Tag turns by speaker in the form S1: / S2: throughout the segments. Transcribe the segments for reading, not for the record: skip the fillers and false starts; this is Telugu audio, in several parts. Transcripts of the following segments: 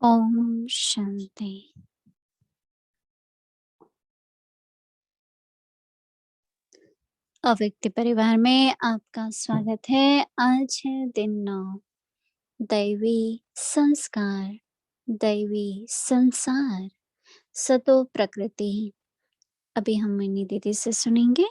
S1: ओम शांति। अव्यक्त परिवार में आपका स्वागत है। आज है दिन 9। दैवी संस्कार, दैवी संसार, सतो प्रकृति। अभी हम मिनी दीदी से सुनेंगे।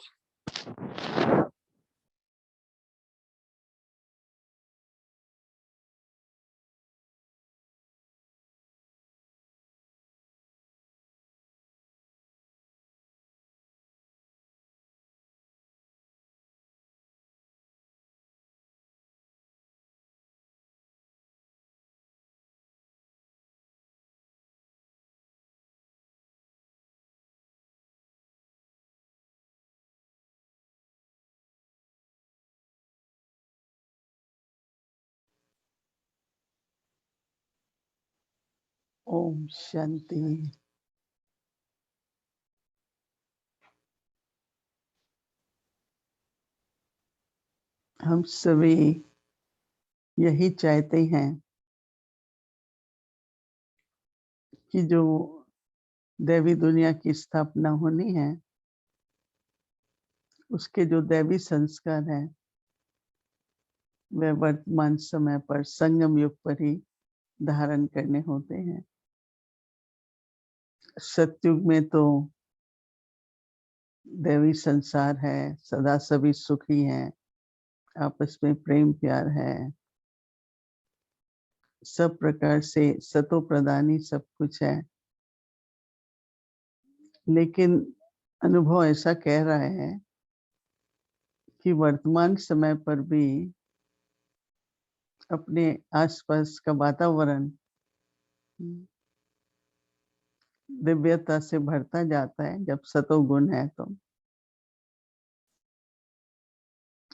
S2: ओम शांति। हम सभी यही चाहते हैं कि जो दैवी दुनिया की स्थापना होनी है, उसके जो दैवी संस्कार हैं, वे वर्तमान समय पर संगम युग पर ही धारण करने होते हैं। सतयुग में तो दैवी संसार है, सदा सभी सुखी हैं, आपस में प्रेम प्यार है, सब प्रकार से सतो प्रदानी सब कुछ है। लेकिन अनुभव ऐसा कह रहा है कि वर्तमान समय पर भी अपने आसपास का वातावरण दिव्यता से भरता जाता है जब सतोगुण है तो।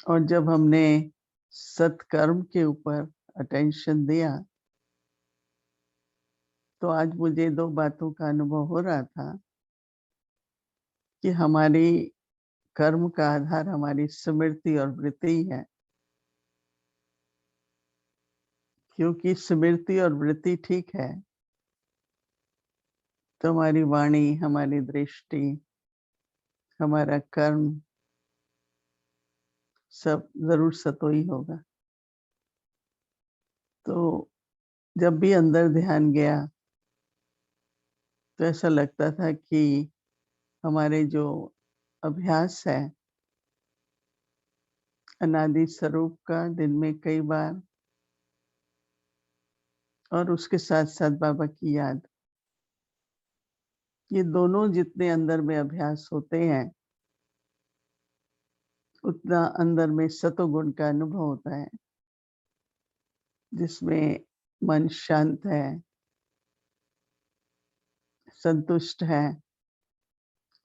S2: और जब हमने सत्कर्म के ऊपर अटेंशन दिया तो आज मुझे दो बातों का अनुभव हो रहा था कि हमारी कर्म का आधार हमारी स्मृति और वृत्ति है। क्योंकि स्मृति और वृत्ति ठीक है तो हमारी वाणी, हमारी दृष्टि, हमारा कर्म सब जरूर सतो ही होगा। तो जब भी अंदर ध्यान गया तो ऐसा लगता था कि हमारे जो अभ्यास है अनादि स्वरूप का दिन में कई बार, और उसके साथ साथ बाबा की याद, ये दोनों जितने अंदर में अभ्यास होते हैं उतना अंदर में सतोगुण का अनुभव होता है, जिसमें मन शांत है, संतुष्ट है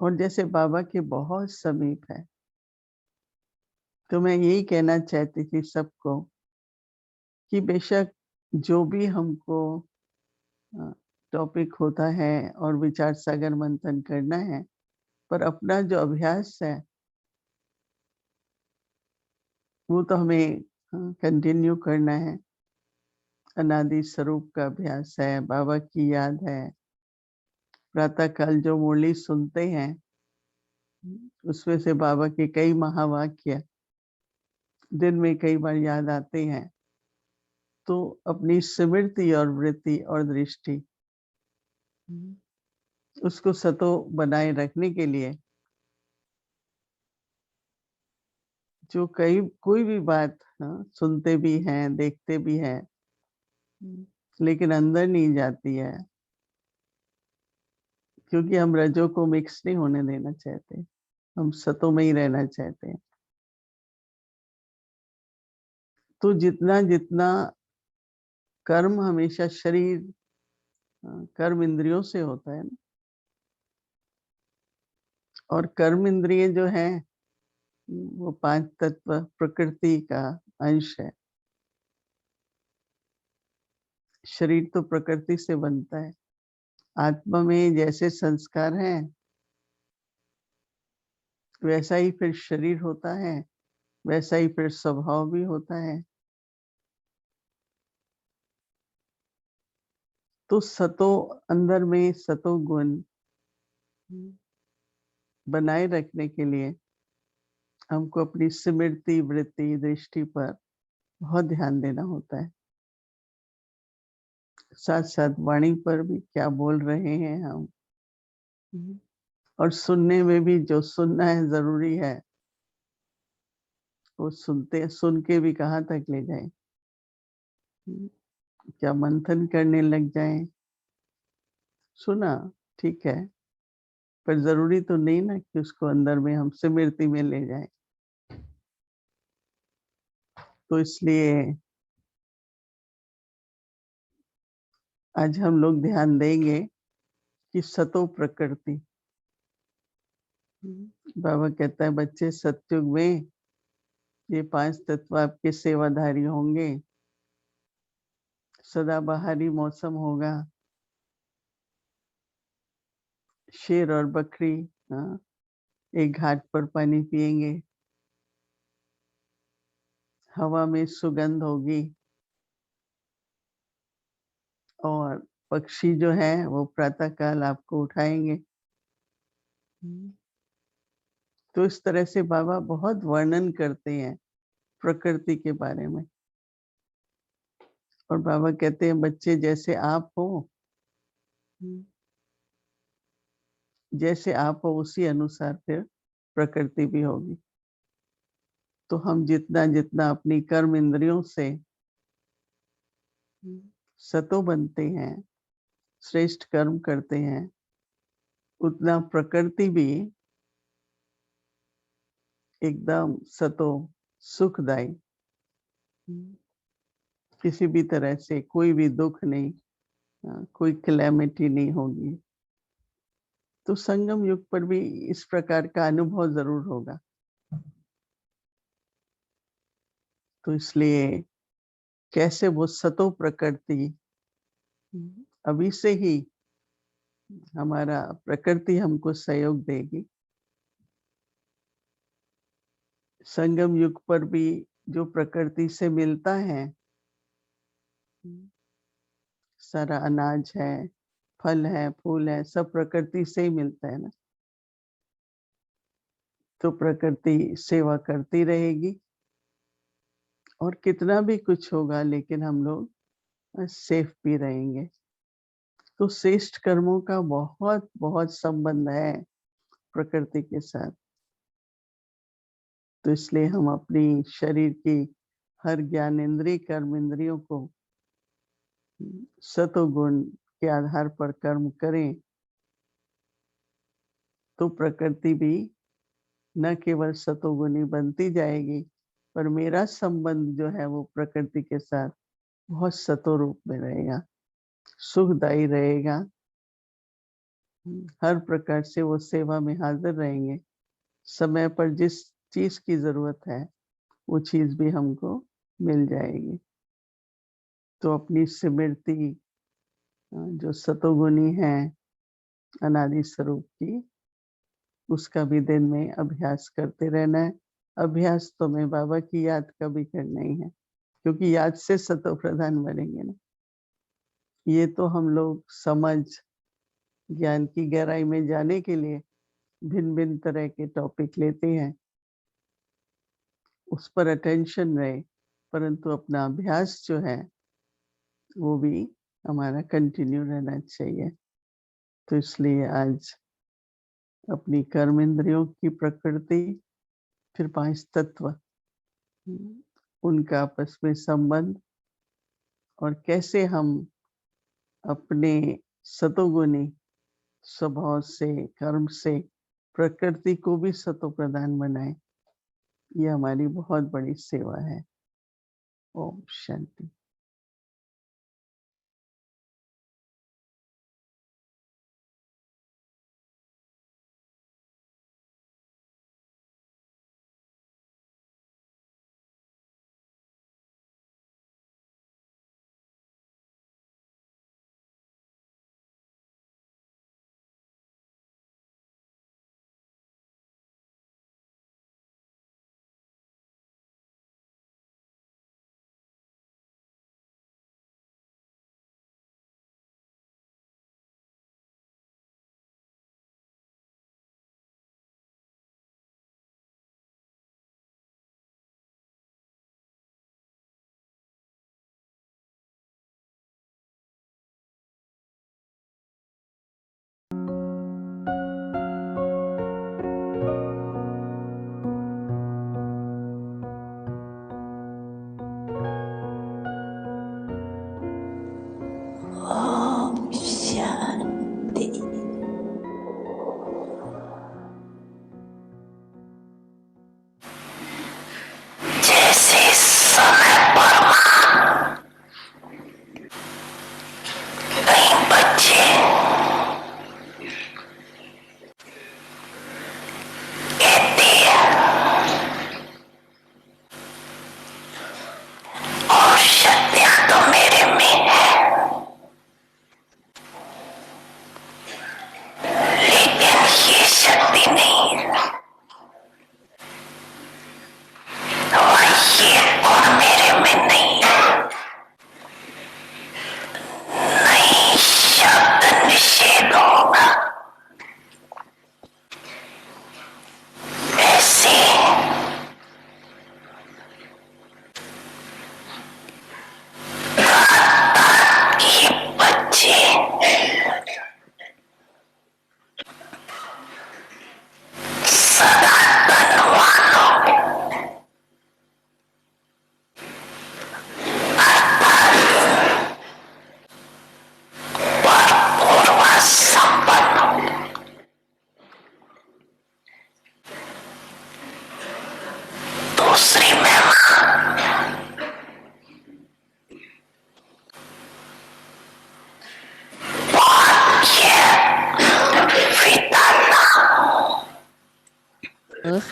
S2: और जैसे बाबा के बहुत समीप है। तो मैं यही कहना चाहती थी सबको कि बेशक जो भी हमको टॉपिक होता है और विचार सागर मंथन करना है, पर अपना जो अभ्यास है वो तो हमें कंटिन्यू करना है। अनादि स्वरूप का अभ्यास है, बाबा की याद है, प्रातः काल जो मुरली सुनते हैं उसमें से बाबा के कई महावाक्य दिन में कई बार याद आते हैं। तो अपनी स्मृति और वृत्ति और दृष्टि उसको सतो बनाए रखने के लिए जो कोई भी बात सुनते भी हैं, देखते भी हैं, लेकिन अंदर नहीं जाती है, क्योंकि हम रजो को मिक्स नहीं होने देना चाहते, हम सतो में ही रहना चाहते हैं। तो जितना जितना कर्म हमेशा शरीर, कर्म इंद्रियों से होता है ना, और कर्म इंद्रिय जो है वो 5 तत्व प्रकृति का अंश है। शरीर तो प्रकृति से बनता है। आत्मा में जैसे संस्कार हैं वैसा ही फिर शरीर होता है, वैसा ही फिर स्वभाव भी होता है। तो सतो अंदर में सतो गुण बनाए रखने के लिए हमको अपनी स्मृति, वृत्ति, दृष्टि पर बहुत ध्यान देना होता है। साथ-साथ वाणी पर भी क्या बोल रहे हैं हम। और सुनने में भी जो सुनना है ज़रूरी है, वो सुन के भी कहाँ तक ले जाएँ। क्या मंथन करने लग जाएँ? सुना, ठीक है, पर ज़रूरी तो नहीं ना कि उसको अंदर में हम स्मृति में ले जाएँ। तो इसलिए आज हम लोग ध्यान देंगे कि सतो प्रकृति। बाबा कहता है बच्चे सतयुग में ये 5 तत्व आपके सेवाधारी होंगे। सदाबहारी मौसम होगा। शेर और बकरी एक घाट पर पानी पिएंगे। हवा में सुगंध होगी और पक्षी जो है वो प्रातः काल आपको उठाएंगे। तो इस तरह से बाबा बहुत वर्णन करते हैं प्रकृति के बारे में। और बाबा कहते हैं बच्चे जैसे आप हो, जैसे आप हो उसी अनुसार फिर प्रकृति भी होगी। तो हम जितना जितना अपनी कर्म इंद्रियों से सतो बनते हैं, श्रेष्ठ कर्म करते हैं, उतना प्रकृति भी एकदम सतो सुखदायी, किसी भी तरह से कोई भी दुख नहीं, कोई कैलेमिटी नहीं होगी। तो संगम युग पर भी इस प्रकार का अनुभव ज़रूर होगा। तो इसलिए कैसे वो सतो प्रकृति अभी से ही हमारा प्रकृति हमको सहयोग देगी। संगम युग पर भी जो प्रकृति से मिलता है, सारा अनाज है, फल है, फूल है, सब प्रकृति से ही मिलता है ना। तो प्रकृति सेवा करती रहेगी और कितना भी कुछ होगा लेकिन हम लोग सेफ भी रहेंगे। तो श्रेष्ठ कर्मों का बहुत बहुत संबंध है प्रकृति के साथ। तो इसलिए हम अपनी शरीर की हर ज्ञानेंद्रिय कर्म इंद्रियों को सतोगुण के आधार पर कर्म करें तो प्रकृति भी न केवल सतोगुणी बनती जाएगी, पर मेरा संबंध जो है वो प्रकृति के साथ बहुत सतो रूप में रहेगा, सुखदायी रहेगा। हर प्रकार से वो सेवा में हाजिर रहेंगे। समय पर जिस चीज की जरूरत है वो चीज भी हमको मिल जाएगी। तो अपनी स्मृति जो सतोगुणी है अनादि स्वरूप की, उसका भी दिन में अभ्यास करते रहना है। अभ्यास तो मैं बाबा की याद का भी करना ही है, क्योंकि याद से सतो प्रधान बनेंगे ना। ये तो हम लोग समझ ज्ञान की गहराई में जाने के लिए भिन्न भिन्न तरह के टॉपिक लेते हैं, उस पर अटेंशन रहे, परंतु अपना अभ्यास जो है वो भी हमारा कंटिन्यू रहना चाहिए। तो इसलिए आज अपनी कर्म इंद्रियों की प्रकृति, फिर 5 तत्व, उनका आपस में संबंध और कैसे हम अपने सतोगुणी स्वभाव से, कर्म से प्रकृति को भी सतो प्रधान बनाए, ये हमारी बहुत बड़ी सेवा है। Om Shanti.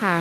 S3: ค่ะ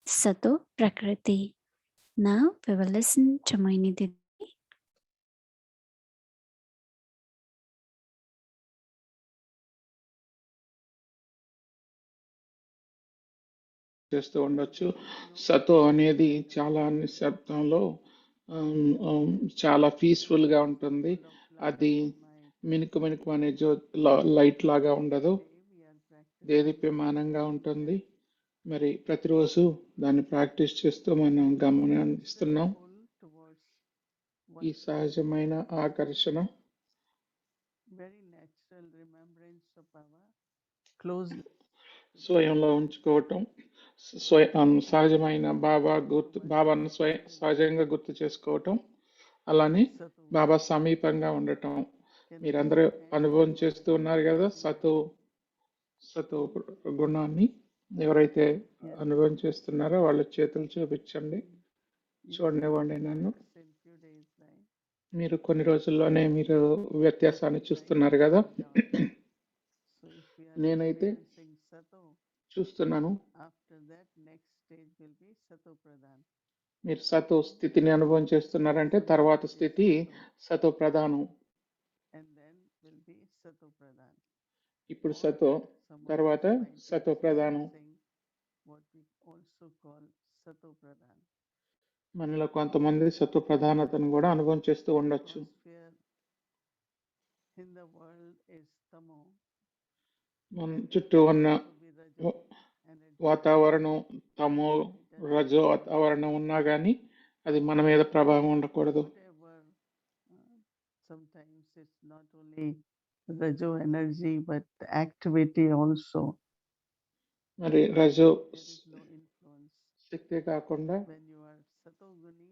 S1: Sato Prakriti. Now we will listen to Moini Didi.
S4: చేస్తూ ఉండొచ్చు. సతో అనేది చాలా నిశ్శబ్దంలో చాలా పీస్ఫుల్ గా ఉంటుంది. అది మినుకు మినుకు అనే లైట్ లాగా ఉండదు, దేదీప్యమానంగా ఉంటుంది. మరి ప్రతిరోజు దాన్ని ప్రాక్టీస్ చేస్తూ మనం గమనిస్తున్నాం. ఈ సహజమైన ఆకర్షణ స్వయంలో ఉంచుకోవటం, సహజమైన బాబాను సహజంగా గుర్తు చేసుకోవటం, అలానే బాబా సమీపంగా ఉండటం. మీరందరూ అనుభవం చేస్తూ ఉన్నారు కదా సతో గుణాన్ని. ఎవరైతే
S2: Yes.
S4: అనుభవం చేస్తున్నారో వాళ్ళ చేతులు చూపించండి.
S2: You
S4: చూడనివ్వండి
S2: see
S4: నన్ను.
S2: difference in few days, right?
S4: మీరు కొన్ని రోజుల్లోనే మీరు వ్యత్యాసాన్ని చూస్తున్నారు కదా.
S2: So if we are
S4: నేనైతే
S2: experiencing Sato,
S4: చూస్తున్నాను.
S2: after that next stage will be Sato Pradhan.
S4: మీరు సతో స్థితిని అనుభవం చేస్తున్నారంటే తర్వాత స్థితి సతో ప్రధానం.
S2: And then will be Sato Pradhan.
S4: ఇప్పుడు
S2: Or
S4: సతో,
S2: some of
S4: తర్వాత
S2: us might be
S4: సతో ప్రధానం.
S2: experiencing what we also call Sato Pradhan.
S4: మనలో కొంతమంది సత్వ ప్రధానతను కూడా అనుభవం చేస్తూ ఉండొచ్చు.
S2: Atmosphere in the world is Tamo.
S4: మన చుట్టూ ఉన్న
S2: Also be Rajo energy.
S4: వాతావరణం తమో రజో వాతావరణం ఉన్నా కానీ అది మన మీద ప్రభావం ఉండకూడదు.
S2: Whatever, sometimes it's not only Rajo energy but the activity also.
S4: మరి రజో
S2: There is no influence.
S4: శక్తే కాకుండా
S2: When you are Satoguni,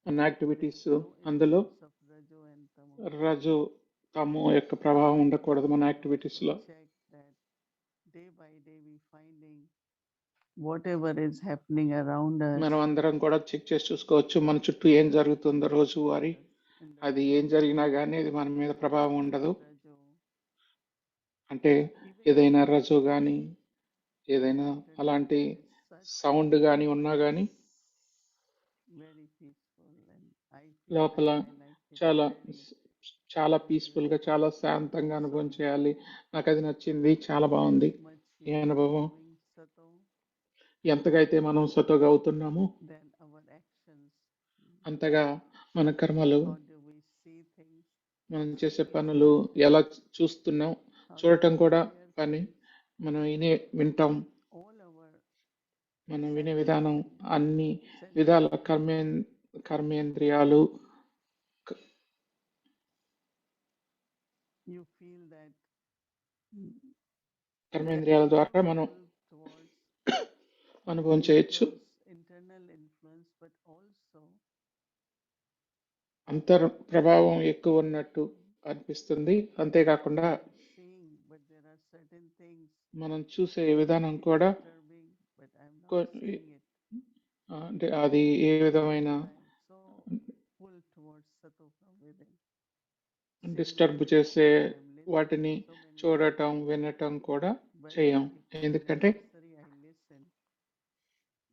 S4: మన
S2: there is
S4: యాక్టివిటీస్
S2: no
S4: అందులో
S2: influence of Rajo and Tamo.
S4: రజో తమో యొక్క ప్రభావం ఉండకూడదు మన యాక్టివిటీస్ లో.
S2: Check that day by day we finding whatever is happening around us.
S4: మనం అందరం కూడా చెక్ చేసి చూసుకోవచ్చు మన చుట్టూ ఏం జరుగుతుందో రోజు వారి.
S2: in the
S4: అది ఏం జరిగినా కానీ అది మన మీద ప్రభావం ఉండదు.
S2: Rajo,
S4: అంటే ఏదైనా రజో కానీ ఏదైనా అలాంటి సౌండ్ కానీ ఉన్నా కానీ
S2: very peaceful and I feel
S4: లోపల
S2: that I like it
S4: చాలా
S2: very
S4: చాలా పీస్ఫుల్ గా చాలా శాంతంగా అనుభవం చేయాలి. నాకు అది నచ్చింది, చాలా బాగుంది
S2: much
S4: ఈ
S2: we are
S4: అనుభవం.
S2: doing Sato,
S4: ఎంతగా అయితే మనం సతోగా అవుతున్నామో
S2: then our actions,
S4: అంతగా మన కర్మలు,
S2: how do we see things,
S4: మనం చేసే పనులు ఎలా చూస్తున్నాం,
S2: how
S4: చూడటం
S2: do we
S4: కూడా
S2: hear
S4: పని.
S2: things,
S4: మనం వింటాం,
S2: all our
S4: మనం వినే విధానం, అన్ని విధాల కర్మేంద్రియాలు
S2: you feel that
S4: కర్మేంద్రియాల ద్వారా మనం
S2: towards
S4: అనుభవం చేయొచ్చు.
S2: internal influence but also
S4: అంతర్ ప్రభావం ఎక్కువ ఉన్నట్టు అనిపిస్తుంది. అంతేకాకుండా
S2: seeing but there are certain things
S4: మనం చూసే విధానం కూడా
S2: disturbing but I'm not
S4: కొ-
S2: seeing it.
S4: అంటే అది ఏ విధమైన
S2: I'm so pull towards Sato from within.
S4: Disturb చేసే
S2: I'm listening
S4: వాటిని
S2: so many
S4: చూడటం వినటం కూడా
S2: but
S4: చేయం.
S2: if
S4: ఎందుకంటే
S2: necessary, I listen.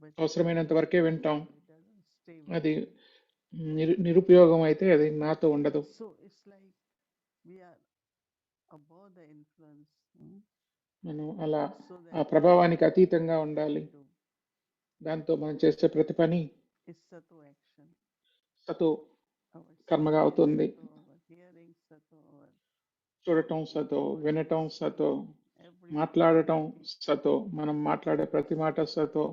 S2: But
S4: అవసరమైనంత వరకే వింటాం.
S2: it doesn't stay with
S4: అది
S2: me.
S4: నిరుపయోగం అయితే అది నాతో ఉండదు.
S2: So it's like we are above the influence.
S4: మనం అలా
S2: So
S4: ఆ
S2: that
S4: ప్రభావానికి అతీతంగా ఉండాలి.
S2: do
S4: దాంతో మనం చేసే ప్రతి పని
S2: is Sato action.
S4: సతో
S2: Our
S4: కర్మగా
S2: seeing is
S4: అవుతుంది.
S2: Sato, our hearing Sato, our
S4: చూడటం సతో, వినటం సతో,
S2: every
S4: మాట్లాడటం సతో, మనం మాట్లాడే ప్రతి మాట సతో.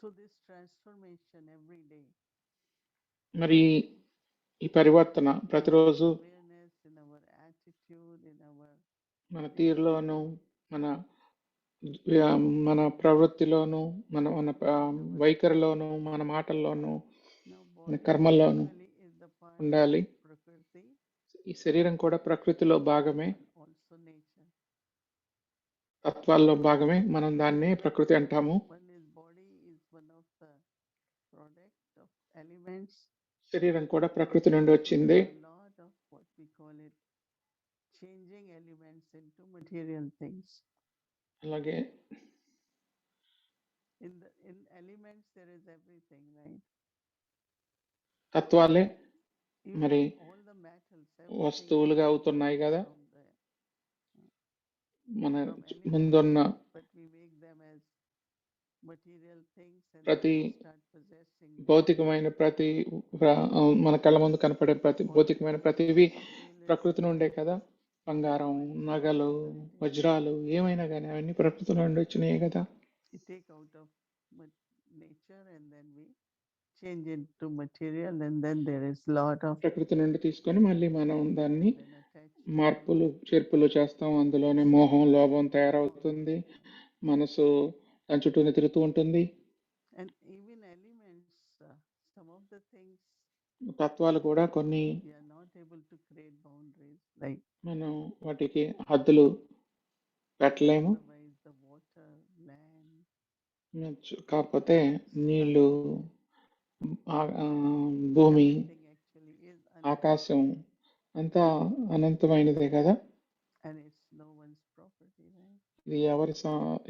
S2: so this transformation every day.
S4: మరి ఈ పరివర్తన ప్రతిరోజు
S2: Awareness in our attitude, in our
S4: మన తీరులోను, మన మన ప్రవృత్తిలోను, మన మన వైఖరిలోను, మన మాటల్లోను,
S2: now
S4: మన
S2: body
S4: కర్మల్లోను
S2: actually is the part
S4: ఉండాలి.
S2: of Prakriti
S4: ఈ శరీరం కూడా ప్రకృతిలో భాగమే,
S2: and also nature.
S4: తత్వాల్లో భాగమే. మనం దాన్ని ప్రకృతి అంటాము.
S2: One is body is one of the product of elements.
S4: శరీరం కూడా ప్రకృతి నుండి
S2: So
S4: వచ్చింది.
S2: a lot of what we call it changing elements into material things.
S4: అలాగే
S2: In elements there is everything, right?
S4: తత్వాలే
S2: Even
S4: మరి
S2: all the metals, everything
S4: వస్తువులుగా అవుతున్నాయి కదా.
S2: from the
S4: మన
S2: from elements,
S4: ముందున్న
S2: but we make them as material things and
S4: ప్రతి
S2: then we start possessing them.
S4: భౌతికమైన ప్రతి మన కళ్ళ ముందు కనపడే ప్రతి భౌతికమైన ప్రతివి ప్రకృతి నుండే కదా. బంగారం, నగలు, వజ్రాలు ఏమైనా కానీ అవన్నీ ప్రకృతి నుండి వచ్చినాయి కదా.
S2: We take out of nature and then we change into material and then there is lot of
S4: ప్రకృతి నుండి తీసుకొని మళ్ళీ మనం దాన్ని
S2: then attachment.
S4: మార్పులు చేర్పులు చేస్తాం. అందులోనే మోహం, లోభం తయారవుతుంది. మనసు దాని చుట్టూనే తిరుగుతూ ఉంటుంది.
S2: And even elements, some of the things
S4: తత్వాలు కూడా కొన్ని
S2: we are not able to create boundaries, like
S4: మనం వాటికి హద్దులు పెట్టలేము.
S2: otherwise the water
S4: కాకపోతే నీళ్ళు, భూమి,
S2: everything actually is
S4: ఆకాశం
S2: unlimited
S4: అంతా అనంతమైనదే కదా.
S2: and it's no one's property, right?
S4: ఇది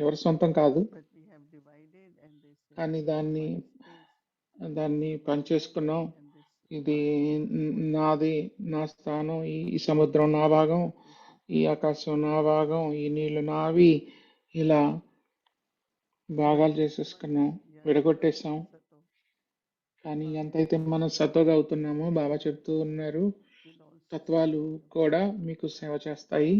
S4: ఎవరి సొంతం కాదు,
S2: But we have divided and this is
S4: కానీ దాన్ని
S2: my space,
S4: దాన్ని
S2: my
S4: పంచేసుకున్నాం.
S2: land, and this
S4: ఇది
S2: ocean
S4: నాది, నా స్థానం, ఈ సముద్రం నా భాగం, ఈ ఆకాశం నా భాగం, ఈ నీళ్లు నావి, ఇలా భాగాలు చేసేసుకున్నాం, విడగొట్టేసాం.
S2: Sato
S4: కానీ ఎంతైతే మనం సతోగా అవుతున్నామో బాబా చెప్తూ ఉన్నారు,
S2: will also
S4: తత్వాలు
S2: serve you.
S4: కూడా మీకు సేవ చేస్తాయి.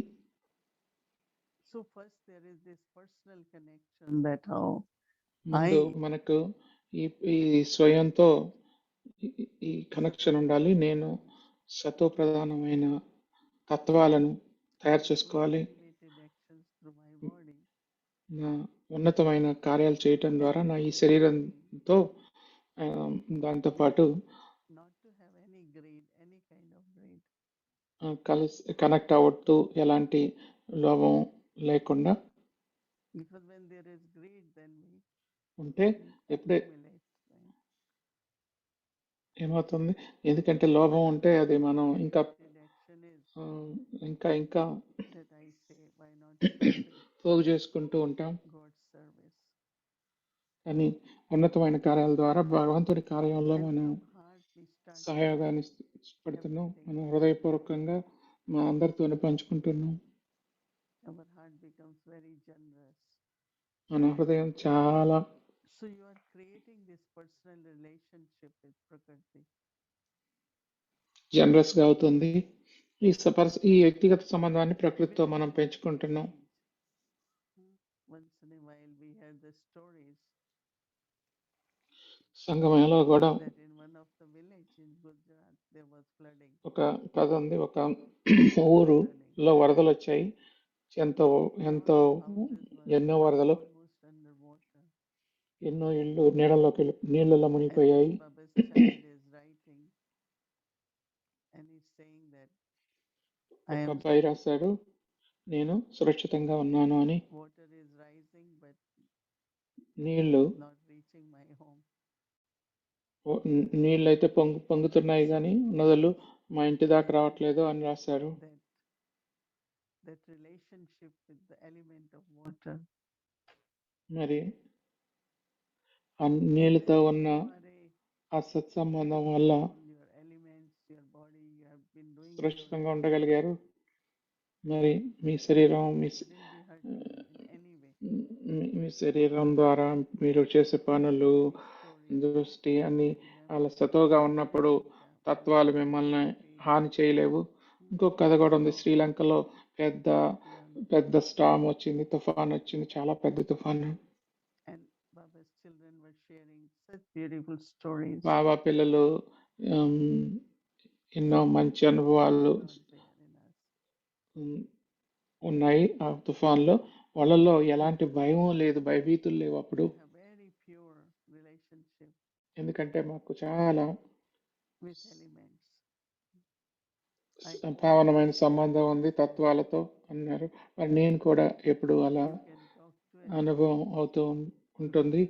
S2: So first there is this personal connection that how
S4: ముందు మనకు ఈ ఈ స్వయంతో ఈ కనెక్షన్ ఉండాలి. నేను సతో ప్రధానమైన తత్వాలను తయారు చేసుకోవాలి.
S2: elevated actions through my body
S4: నా ఉన్నతమైన కార్యాలు చేయటం ద్వారా నా ఈ శరీరంతో దాంతోపాటు
S2: not to have any greed, any kind of greed.
S4: కలిసి కనెక్ట్ అవ్వద్దు, ఎలాంటి లోభం లేకుండా.
S2: Because when there is greed, then we
S4: ఉంటే ఎప్పుడే
S2: accumulate, right?
S4: ఏమవుతుంది, ఎందుకంటే లోభం ఉంటే అది మనం ఇంకా
S2: Elevated action is
S4: ఇంకా ఇంకా
S2: that I say, why not serve it?
S4: పోగు చేసుకుంటూ ఉంటాం.
S2: God's service.
S4: కానీ ఉన్నతమైన కార్యాల ద్వారా భగవంతుడి కార్యంలో
S2: And
S4: మనం
S2: from heart we start
S4: సహాయోగాన్ని పడుతున్నాం. మనం హృదయపూర్వకంగా మా అందరితోనే పంచుకుంటున్నాం.
S2: our heart becomes very generous.
S4: మన హృదయం చాలా
S2: So you are creating this personal relationship with Prakriti.
S4: Generous గా అవుతుంది. ఈ వ్యక్తిగత సంబంధాన్ని ప్రకృతితో మనం పెంచుకుంటున్నాం.
S2: Once in a while we heard the stories
S4: సంగమయంలో కూడా
S2: that in one of the village in Gujarat there was flooding.
S4: ఒక కథ ఉంది. ఒక ఊరులో వరదలు వచ్చాయి. ఎంతో ఎంతో ఎన్నో వరదలు,
S2: Almost underwater.
S4: ఎన్నో ఇళ్ళు నీళ్ళలో మునిగిపోయాయి.
S2: Baba's child is writing and he's saying that I
S4: ఒక
S2: am
S4: అబ్బాయి రాశాడు, నేను సురక్షితంగా ఉన్నాను అని.
S2: water is rising but
S4: నీళ్లు
S2: not reaching my home.
S4: నీళ్ళు అయితే పొంగుతున్నాయి కానీ నదులు మా ఇంటి దాకా రావట్లేదు అని రాశారు.
S2: That relationship with the element of water.
S4: మరి ఆ నీళ్ళతో ఉన్న ఆ సత్సంబంధం వల్ల
S2: Your elements, your body, you have been doing
S4: సురక్షితంగా ఉండగలిగారు. మరి మీ శరీరం మీ శరీరం ద్వారా మీరు చేసే పనులు, దృష్టి అన్ని అలా సతోగా ఉన్నప్పుడు తత్వాలు మిమ్మల్ని హాని చేయలేవు. ఇంకొక కథ కూడా ఉంది. శ్రీలంకలో పెద్ద స్టామ్ వచ్చింది, తుఫాన్ వచ్చింది, చాలా పెద్ద తుఫాను.
S2: And Baba's children were sharing such beautiful stories.
S4: బాబా పిల్లలు ఎన్నో మంచి అనుభవాలు ఉన్నాయి. ఆ తుఫాన్లో వాళ్ళలో ఎలాంటి భయం లేదు, భయభీతులు లేవు అప్పుడు.
S2: Very pure relationship
S4: ఎందుకంటే మాకు చాలా
S2: with elements.
S4: పావనమైన సంబంధం ఉంది తత్వాలతో అన్నారు. మరి నేను కూడా ఎప్పుడు అలా అనుభవం అవుతూ ఉంటుంది.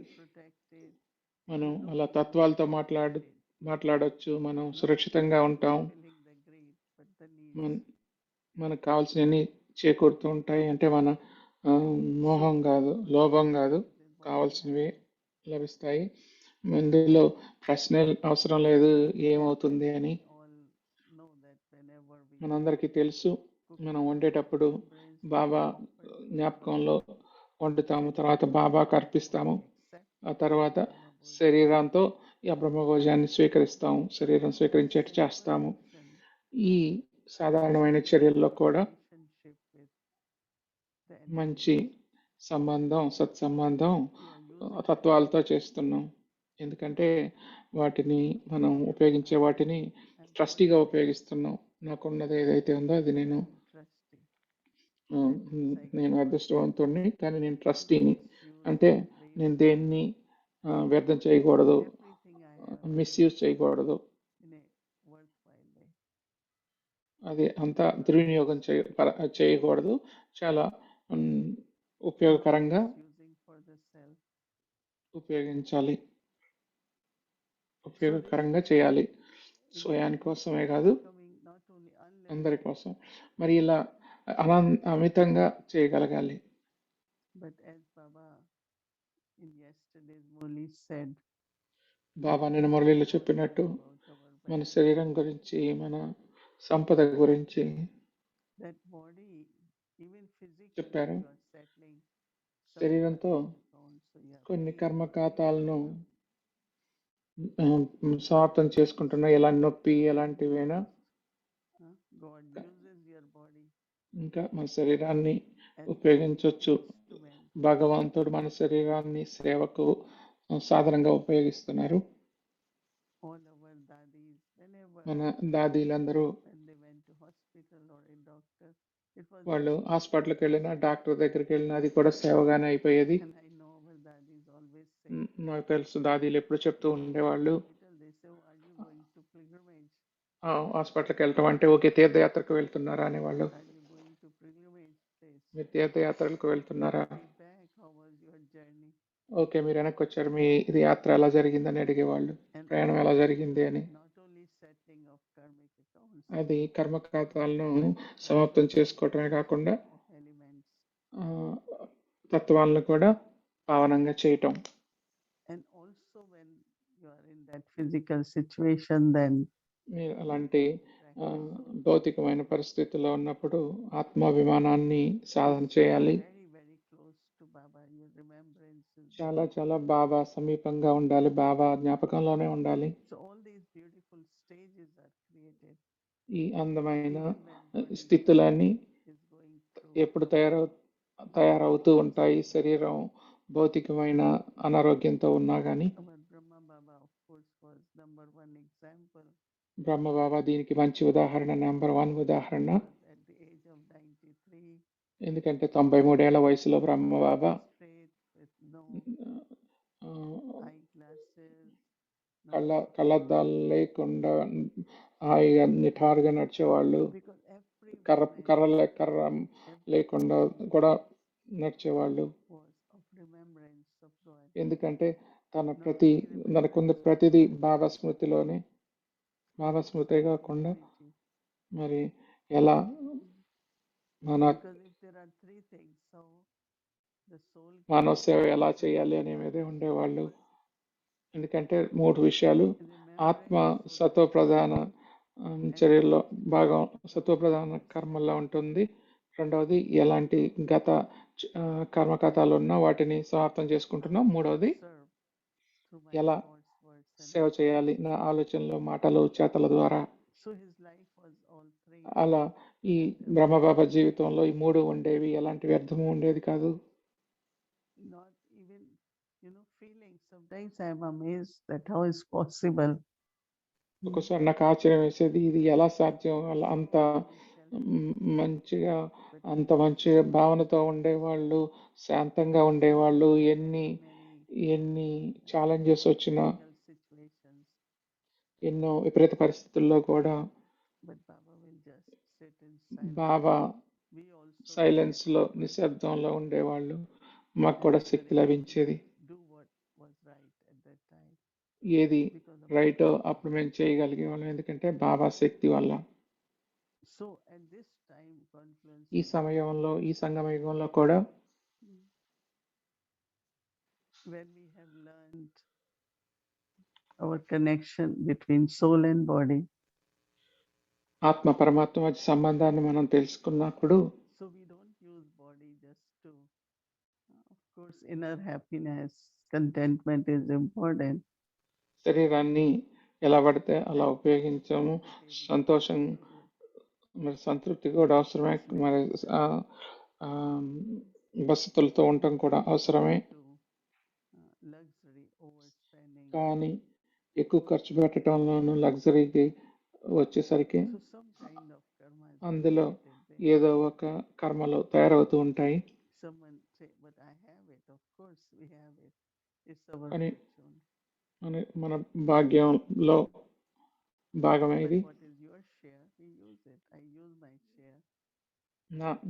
S4: మనం అలా తత్వాలతో మాట్లాడొచ్చు, మనం సురక్షితంగా ఉంటాం, మనకు కావాల్సినవి చేకూరుతూ ఉంటాయి. అంటే మన మోహం కాదు, లోభం కాదు, కావాల్సినవి లభిస్తాయి. ఇందులో ప్రశ్న అవసరం లేదు ఏమవుతుంది అని. మనందరికీ తెలుసు, మనం వండేటప్పుడు బాబా జ్ఞాపకంలో వండుతాము, తర్వాత బాబాకు అర్పిస్తాము, ఆ తర్వాత శరీరంతో ఈ బ్రహ్మభోజాన్ని స్వీకరిస్తాము, శరీరం స్వీకరించేట్టు చేస్తాము. ఈ సాధారణమైన చర్యల్లో కూడా మంచి సంబంధం, సత్సంబంధం తత్వాలతో చేస్తున్నాం. ఎందుకంటే వాటిని మనం ఉపయోగించే వాటిని ట్రస్టీగా ఉపయోగిస్తున్నాం. నాకున్నది ఏదైతే ఉందో అది నేను అదృష్టవంతుడిని, కానీ నేను ట్రస్టీని. అంటే నేను దేన్ని వ్యర్థం చేయకూడదు, మిస్యూజ్ చేయకూడదు, అది అంతా దుర్వినియోగం చేయకూడదు. చాలా ఉపయోగకరంగా ఉపయోగించాలి,
S2: So this
S4: ఉపయోగకరంగా చేయాలి. స్వయాని
S2: is
S4: కోసమే కాదు,
S2: becoming not only
S4: అందరి
S2: unlimited,
S4: కోసం. మరి ఇలా అమితంగా చేయగలగాలి.
S2: but as Baba in yesterday's Murli said,
S4: బాబా నిన్న మురళిలో చెప్పినట్టు
S2: about our
S4: మన
S2: wealth,
S4: శరీరం గురించి, మన సంపద గురించి
S2: that body, even physically,
S4: చెప్పారు.
S2: you are settling some
S4: శరీరంతో
S2: karmic accounts, so you are
S4: కొన్ని
S2: feeling
S4: కర్మఖాతాలను సమాప్తం చేసుకుంటున్నా. ఎలాంటి నొప్పి ఎలాంటివైనా
S2: huh? God uses your body
S4: ఇంకా మన శరీరాన్ని
S2: as
S4: ఉపయోగించవచ్చు.
S2: instrument.
S4: భగవంతుడు మన శరీరాన్ని సేవకు సాధనంగా ఉపయోగిస్తున్నారు.
S2: All our dadis, whenever
S4: మన దాదీలందరూ
S2: when they went to hospital or a doctor, it was
S4: వాళ్ళు
S2: just,
S4: హాస్పిటల్కి వెళ్ళినా, డాక్టర్ దగ్గరికి వెళ్ళినా అది కూడా సేవగానే అయిపోయేది.
S2: and I know our dadis always say,
S4: నాకు తెలుసు, దాదీలు ఎప్పుడు చెప్తూ ఉండేవాళ్ళు,
S2: hospital, they say, "Oh, are you going to pilgrimage?
S4: హాస్పిటల్కి వెళ్ళటం అంటే ఓకే తీర్థయాత్రకు వెళ్తున్నారా అనేవాళ్ళు.
S2: Are you going to pilgrimage place?
S4: మీరు తీర్థయాత్రలకు వెళ్తున్నారా?
S2: Be back. How was your journey?"
S4: Okay, మీరు వెనక్కి వచ్చారు, మీ ఇది యాత్ర ఎలా జరిగిందని అడిగేవాళ్ళు,
S2: And
S4: ప్రయాణం ఎలా జరిగింది అని.
S2: not only settling of karmic accounts,
S4: అది కర్మఖాతాలను సమాప్తం చేసుకోవటమే కాకుండా
S2: elements,
S4: ఆ, తత్వాలను కూడా పావనంగా చేయటం.
S2: and also when you are in that physical situation, then
S4: మీరు అలాంటి భౌతికమైన పరిస్థితుల్లో ఉన్నప్పుడు ఆత్మాభిమానాన్ని సాధన చేయాలి.
S2: very, very close to Baba, your remembrances.
S4: చాలా చాలా బాబా సమీపంగా ఉండాలి, బాబా జ్ఞాపకంలోనే ఉండాలి.
S2: So all these beautiful stages are created.
S4: ఈ అందమైన
S2: Even when body
S4: స్థితులన్నీ
S2: is going through
S4: ఎప్పుడు తయారవుతూ ఉంటాయి. శరీరం భౌతికమైన అనారోగ్యంతో ఉన్నా కానీ.
S2: our Brahma Baba, of course, was number one example.
S4: బ్రహ్మ బాబా దీనికి మంచి ఉదాహరణ, నెంబర్ 1 ఉదాహరణ.
S2: Because at the age of 93,
S4: ఎందుకంటే 93 ఏళ్ల వయసులో బ్రహ్మ బాబా
S2: straight with no
S4: ఆ,
S2: eyeglasses, no
S4: కళ్ళద్దాలు లేకుండా హాయిగా నిఠారుగా నడిచేవాళ్ళు.
S2: because every
S4: కర్ర లేకుండా కూడా నడిచేవాళ్ళు.
S2: was of remembrance of God.
S4: ఎందుకంటే తనకున్న ప్రతిదీ బాబా స్మృతిలోనే, బాబా స్మృతే కాకుండా మరి ఎలా మన
S2: Because if there are three things, so the soul
S4: మానవ సేవ ఎలా చేయాలి అనే మీదే ఉండేవాళ్ళు. ఎందుకంటే 3 విషయాలు, ఆత్మ సత్వప్రధాన చర్యల్లో భాగం, సత్వప్రధాన కర్మల్లో ఉంటుంది. రెండవది ఎలాంటి గత కర్మకథాలు ఉన్నా వాటిని సమాప్తం చేసుకుంటున్నాం. మూడవది
S2: serve through my
S4: ఎలా
S2: thoughts, words, and
S4: సేవ చేయాలి నా ఆలోచనలు, మాటలు, చేతల ద్వారా.
S2: so his life was all three.
S4: అలా ఈ బ్రహ్మబాబా జీవితంలో ఈ 3 ఉండేవి, ఎలాంటి వ్యర్థము ఉండేది కాదు.
S2: Not even, feeling. Sometimes I am amazed that how is possible.
S4: ఒకసారి నాకు ఆశ్చర్యం వేసేది, ఇది ఎలా సాధ్యం, అలా అంత మంచిగా మంచి భావనతో ఉండేవాళ్ళు, శాంతంగా ఉండేవాళ్ళు, ఎన్ని ఛాలెంజెస్ వచ్చినా,
S2: Situations,
S4: ఎన్నో విపరీత పరిస్థితుల్లో కూడా
S2: but Baba will just sit in silence.
S4: Baba
S2: We also
S4: silence లో, నిశ్శబ్దంలో ఉండేవాళ్ళు. మాకు కూడా శక్తి లభించేది.
S2: do what was right at that time.
S4: ఏది
S2: Because of
S4: రైటో అప్పుడు మేము చేయగలిగే వాళ్ళం, ఎందుకంటే బాబా శక్తి వల్ల.
S2: so at this time confluence,
S4: ఈ సమయంలో, ఈ సంగమ యుగంలో కూడా
S2: when we have learned our connection between soul and body,
S4: ఆత్మ పరమాత్మ మధ్య సంబంధాన్ని మనం తెలుసుకున్నప్పుడు,
S2: so we don't use body just to, of course, inner happiness, contentment is important.
S4: శరీరాన్ని ఎలా పడితే అలా ఉపయోగించాము. సంతోషం మరి సంతృప్తి కూడా అవసరమే, మరి వసతులతో ఉండటం కూడా అవసరమే.
S2: Luxury, overspending.
S4: కానీ ఎక్కువ ఖర్చు పెట్టడంలోనూ, లగ్జరీకి వచ్చేసరికి
S2: So some kind of karma is
S4: అందులో
S2: created there.
S4: ఏదో ఒక కర్మలు తయారవుతూ ఉంటాయి.
S2: Someone say, but I have it. Of course we have it. It's our
S4: కానీ
S2: fortune.
S4: మన భాగ్యంలో భాగమే
S2: But
S4: ఇది.
S2: what is your share? We use it. I use my share.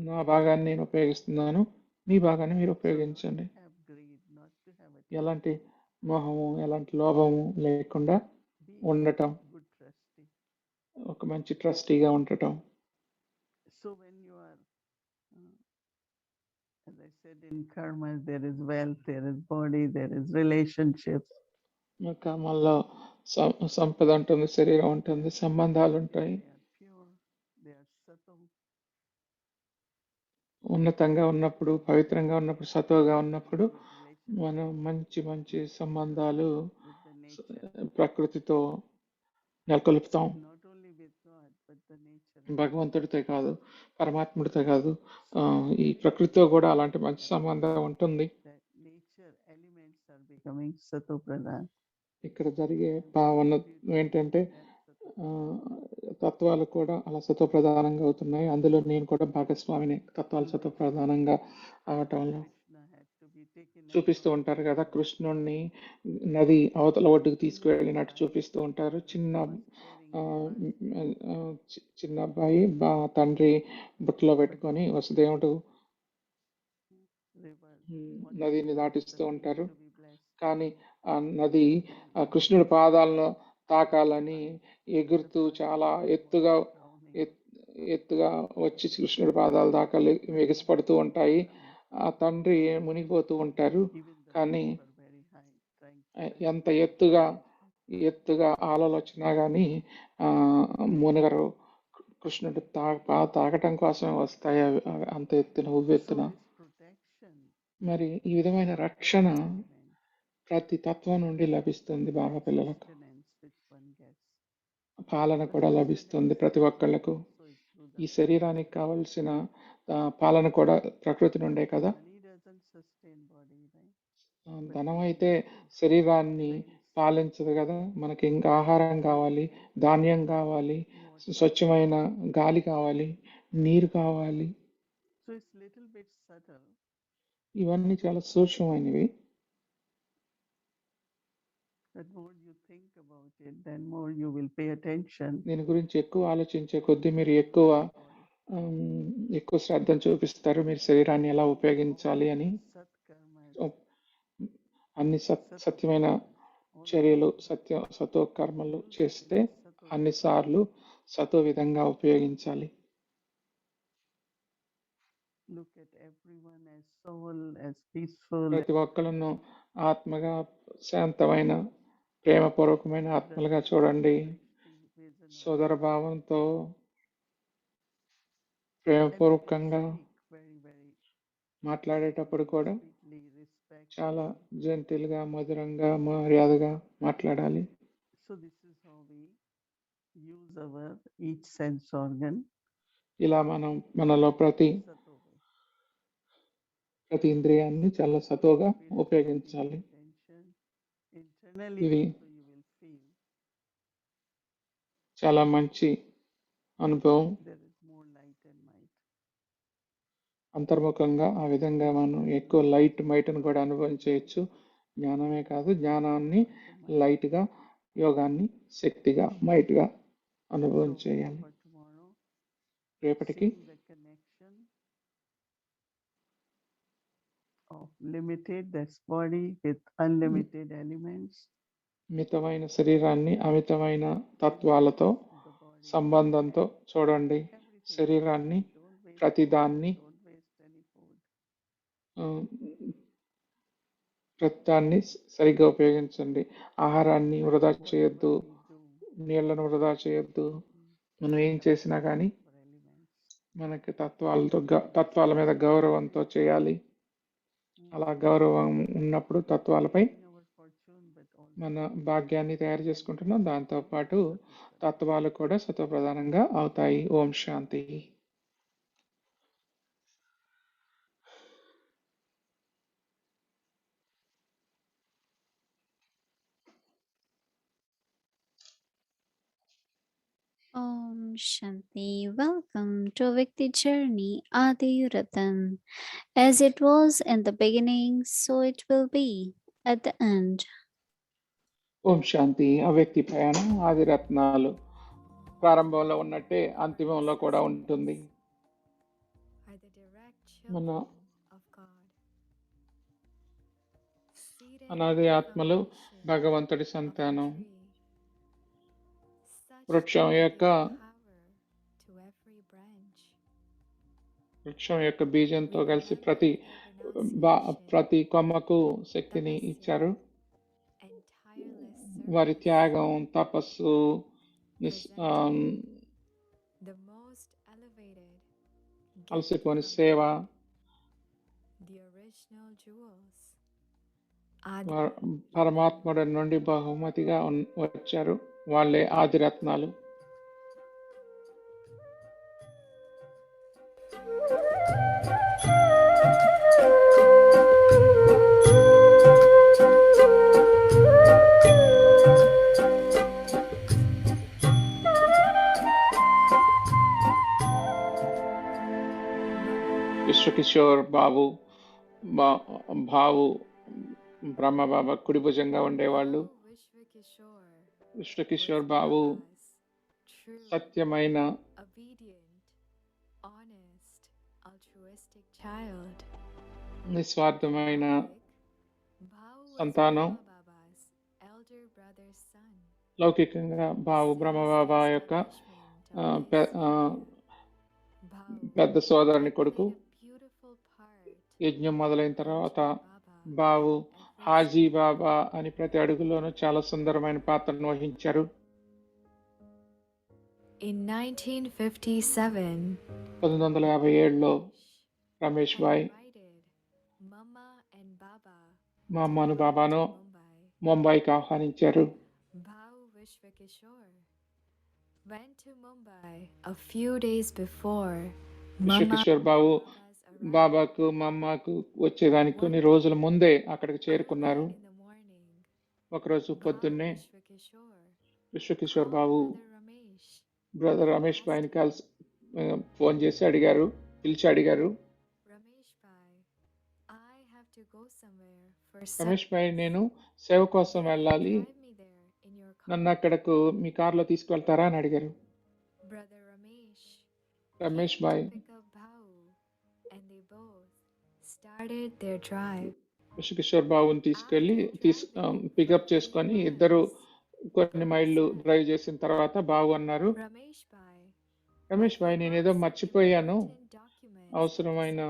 S4: నా భాగాన్ని నేను ఉపయోగిస్తున్నాను, మీ భాగాన్ని మీరు ఉపయోగించండి.
S2: Have greed, not to have
S4: ఎలాంటి మోహము, ఎలాంటి లోభము లేకుండా
S2: Be
S4: ఉండటం,
S2: a good trustee.
S4: ఒక మంచి ట్రస్టీగా ఉండటం.
S2: So when you are, as I said, in karma, there is wealth, there is body, there is relationships.
S4: కర్మల్లో సంపద ఉంటుంది, శరీరం ఉంటుంది, సంబంధాలు ఉంటాయి.
S2: They are pure, they are sattva.
S4: ఉన్నతంగా ఉన్నప్పుడు, పవిత్రంగా ఉన్నప్పుడు, సత్వగా ఉన్నప్పుడు
S2: Good relationship
S4: మనం మంచి మంచి సంబంధాలు
S2: with the nature,
S4: ప్రకృతితో నెలకొల్పుతాం.
S2: not only with God, but the nature.
S4: భగవంతుడితో కాదు, పరమాత్ముడితో కాదు, ఈ ప్రకృతితో కూడా అలాంటి మంచి సంబంధం ఉంటుంది.
S2: That nature elements are becoming sattva pradhan.
S4: ఇక్కడ జరిగే భావన ఏంటంటే తత్వాలు కూడా అలా సత్వ ప్రధానంగా అవుతున్నాయి. అందులో నేను కూడా భాగస్వామిని. తత్వాలు సత్వ ప్రధానంగా అవటంలో చూపిస్తూ ఉంటారు కదా, కృష్ణుణ్ణి నది అవతల ఒడ్డుకు తీసుకువెళ్ళినట్టు చూపిస్తూ ఉంటారు. చిన్న అబ్బాయి తండ్రి బుట్టలో పెట్టుకొని వసుదేవుడు నదిని దాటిస్తూ ఉంటారు. కానీ ఆ నది ఆ కృష్ణుడి పాదాలను తాకాలని ఎగురుతూ చాలా ఎత్తుగా వచ్చి కృష్ణుడి పాదాలు దాకా ఎగిసిపడుతూ ఉంటాయి. ఆ తండ్రి మునిగిపోతూ ఉంటారు. కానీ ఎంత ఎత్తుగా ఆలలు వచ్చినా కానీ మునగరు. కృష్ణుడు తాకటం కోసమే వస్తాయి అంత ఎత్తున, ఉవ్వెత్తున. మరి ఈ విధమైన రక్షణ ప్రతి తత్వం నుండి లభిస్తుంది. బాగా పిల్లలకు పాలన కూడా లభిస్తుంది ప్రతి ఒక్కళ్ళకు. ఈ శరీరానికి కావలసిన పాలన కూడా ప్రకృతి నుండే కదా. ధనం అయితే శరీరాన్ని పాలించదు కదా. మనకి ఇంకా ఆహారం కావాలి, ధాన్యం కావాలి, స్వచ్ఛమైన గాలి కావాలి, నీరు కావాలి. ఇవన్నీ చాలా సూక్ష్మమైనవి. దీని గురించి ఎక్కువ ఆలోచించే కొద్దీ మీరు ఎక్కువ శ్రద్ధను చూపిస్తారు. మీరు శరీరాన్ని ఎలా ఉపయోగించాలి అని. అన్ని సత్యమైన చర్యలు, సత్వ కర్మలు చేస్తే అన్నిసార్లు సత్వ విధంగా ఉపయోగించాలి. ప్రతి ఒక్కళ్ళను ఆత్మగా, శాంతమైన, ప్రేమపూర్వకమైన ఆత్మలుగా చూడండి. సోదర భావంతో ప్రేమపూర్వకంగా మాట్లాడేటప్పుడు కూడా చాలా జెంటిల్గా, మధురంగా, మర్యాదగా మాట్లాడాలి. ఇలా మనం మనలో ప్రతి ఇంద్రియాన్ని చాలా సత్వగా ఉపయోగించాలి. ఇవి చాలా మంచి అనుభవం. అంతర్ముఖంగా ఆ విధంగా మనం ఎక్కువ లైట్ మైట్ను కూడా అనుభవం చేయొచ్చు. జ్ఞానమే కాదు, జ్ఞానాన్ని లైట్గా, యోగాన్ని శక్తిగా, మైట్గా అనుభవం చేయాలి. రేపటికి మితమైన శరీరాన్ని అమితమైన తత్వాలతో సంబంధంతో చూడండి. శరీరాన్ని, ప్రతిదాన్ని సరిగ్గా ఉపయోగించండి. ఆహారాన్ని వృధా చేయొద్దు, నీళ్లను వృధా చేయొద్దు. మనం ఏం చేసినా కానీ మనకి తత్వాల మీద గౌరవంతో చేయాలి. అలా గౌరవం ఉన్నప్పుడు తత్వాలపై మన భాగ్యాన్ని తయారు చేసుకుంటున్నాం. దాంతోపాటు తత్వాలు కూడా సత్వప్రధానంగా అవుతాయి. ఓం శాంతి.
S1: Om Shanti. Welcome to Vikti Journey Adi Ratan. As it was in the beginning, so it will be at the end.
S4: ఓం శాంతి. అవ్యక్తి ప్రయాణం ఆది రత్నాలు ప్రారంభంలో ఉన్నట్టే అంతిమంలో కూడా ఉంటుంది. మన అనాది ఆత్మలు భగవంతుడి సంతానం. వృక్షం యొక్క బీజంతో కలిసి ప్రతి కొమ్మకు శక్తిని ఇచ్చారు. వారి త్యాగం, తపస్సు, అలసిపోని సేవ, పరమాత్ముడి నుండి బహుమతిగా వచ్చారు. వాళ్ళే ఆదిరత్నాలు. విశ్వకిషోర్ బాబు, భావు బ్రహ్మబాబా కుడి భుజంగా ఉండేవాళ్ళు. విశ్వకిషోర్ బాబు సత్యమైన నిస్వార్థమైన సంతానం. లౌకికంగా బాబు బ్రహ్మబాబా యొక్క పెద్ద సోదరుని కొడుకు. యజ్ఞం మొదలైన తర్వాత బాబు హాజీ బాబా అని ప్రతి అడుగులోనూ చాలా సుందరమైన పాత్రను వహించారు.
S3: In 1957,
S4: 1957లో రమేష్ భాయ్ మా అమ్మను బాబాను ముంబైకి ఆహ్వానించారు.
S3: went to Mumbai a few days before.
S4: విశ్వకిషోర్ బాబు బాబాకు మా అమ్మకు వచ్చేదానికి కొన్ని రోజుల ముందే అక్కడికి చేరుకున్నారు. ఒకరోజు పొద్దున్నే విశ్వకిషోర్ బాబు బ్రదర్ రమేష్ భాయ్ని కలిసి ఫోన్ చేసి పిలిచి అడిగారు, రమేష్ భాయ్, నేను సేవ కోసం వెళ్ళాలి, నన్ను అక్కడకు మీ కార్లో తీసుకువెళ్తారా అని అడిగారు. రమేష్ భాయ్ విశ్వకిషోర్ బాబుని తీసుకెళ్ళి పికప్ చేసుకొని ఇద్దరు కొన్ని మైళ్ళు డ్రైవ్ చేసిన తర్వాత బాబు అన్నారు, రమేష్ భాయ్, నేనేదో మర్చిపోయాను, అవసరమైన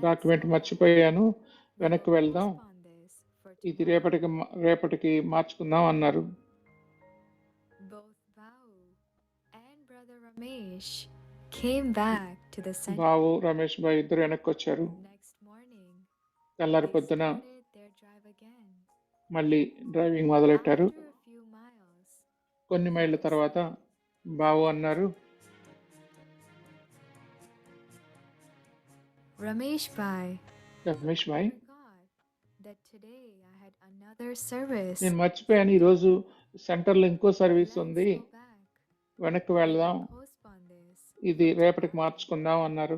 S4: డాక్యుమెంట్ మర్చిపోయాను, వెనక్కి వెళ్దాం, ఇది రేపటికి మార్చుకుందాం అన్నారు. బాబు రమేష్ భాయ్ ఇద్దరు వెనక్కి వచ్చారు. తెల్లారి పొద్దున మళ్ళీ డ్రైవింగ్ మొదలెట్టారు. కొన్ని మైళ్ళ తర్వాత బాబు అన్నారు,
S3: రమేష్ భాయ్,
S4: నేను మర్చిపోయాను, ఈరోజు సెంటర్లో ఇంకో సర్వీస్ ఉంది, వెనక్కి వెళ్దాం, ఇది రేపటికి మార్చుకుందాం అన్నారు.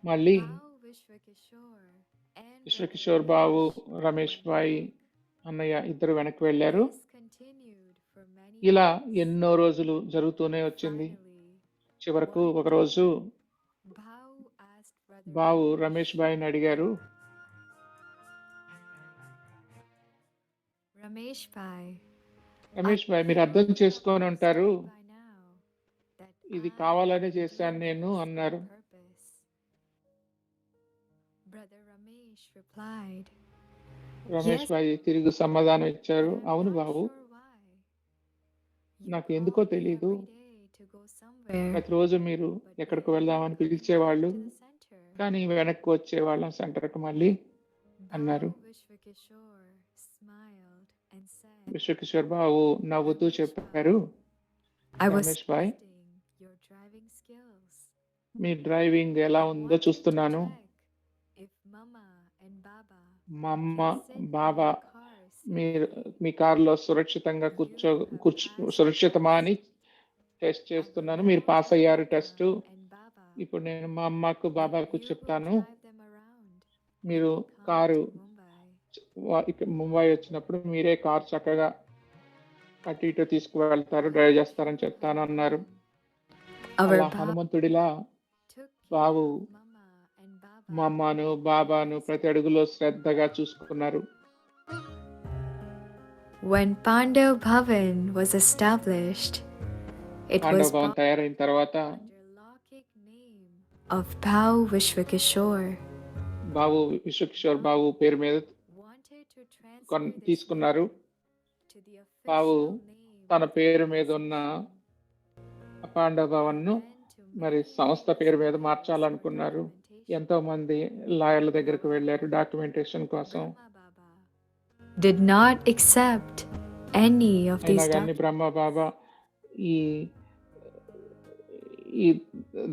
S4: మళ్ళీ విశ్వకిషోర్ బాబు రమేష్ భాయ్ అన్నయ్య ఇద్దరు వెనక్కి వెళ్ళారు. ఇలా ఎన్నో రోజులు జరుగుతూనే వచ్చింది. చివరకు ఒకరోజు బాబు రమేష్ భాయ్ని అడిగారు, రమేష్ భాయ్, మీరు అర్థం చేసుకొని ఉంటారు, ఇది కావాలనే చేశాను నేను అన్నారు. రమేష్ భాయ్ తిరిగి సమాధానం ఇచ్చారు, అవును బాబు, నాకు ఎందుకో తెలీదు, ప్రతిరోజు మీరు ఎక్కడికి వెళ్దామని పిలిచేవాళ్ళు, కానీ వెనక్కి వచ్చేవాళ్ళం సెంటర్కి మళ్ళీ అన్నారు. విశ్వకిషోర్ బాబు నవ్వుతూ చెప్పారు, రమేష్ భాయ్, మీ డ్రైవింగ్ ఎలా ఉందో చూస్తున్నాను, మా అమ్మ బాబా మీ కారులో సురక్షితంగా సురక్షితమా అని టెస్ట్ చేస్తున్నాను, మీరు పాస్ అయ్యారు టెస్ట్, ఇప్పుడు నేను మా అమ్మకు బాబాకు చెప్తాను, మీరు కారు ముంబై వచ్చినప్పుడు మీరే కారు చక్కగా అటు ఇటు తీసుకువెళ్తారు, డ్రైవ్ చేస్తారని చెప్తాను అన్నారు. అలా హనుమంతుడిలా బాబు మా అమ్మను బాబాను ప్రతి అడుగులో శ్రద్ధగా చూసుకున్నారు.
S3: When Pandav Bhavan was established, it
S4: Pandava
S3: was
S4: Bhavan తయారైన తర్వాత
S3: under Lokik name of Bhau Vishwakishore.
S4: బాబు విశ్వకిషోర్ బాబు పేరు మీద
S3: Wanted to transfer this
S4: తీసుకున్నారు.
S3: to the
S4: Babu
S3: official name
S4: తన పేరు మీద ఉన్న పాండవ భవన్ను మరి సంస్థ పేరు మీద మార్చాలనుకున్నారు. ఎంతో మంది లాయర్ల దగ్గరకు వెళ్ళారు డాక్యుమెంటేషన్ కోసం.
S3: did not accept any of
S4: అయినా
S3: these
S4: కానీ
S3: documents.
S4: బ్రహ్మ బాబా ఈ ఈ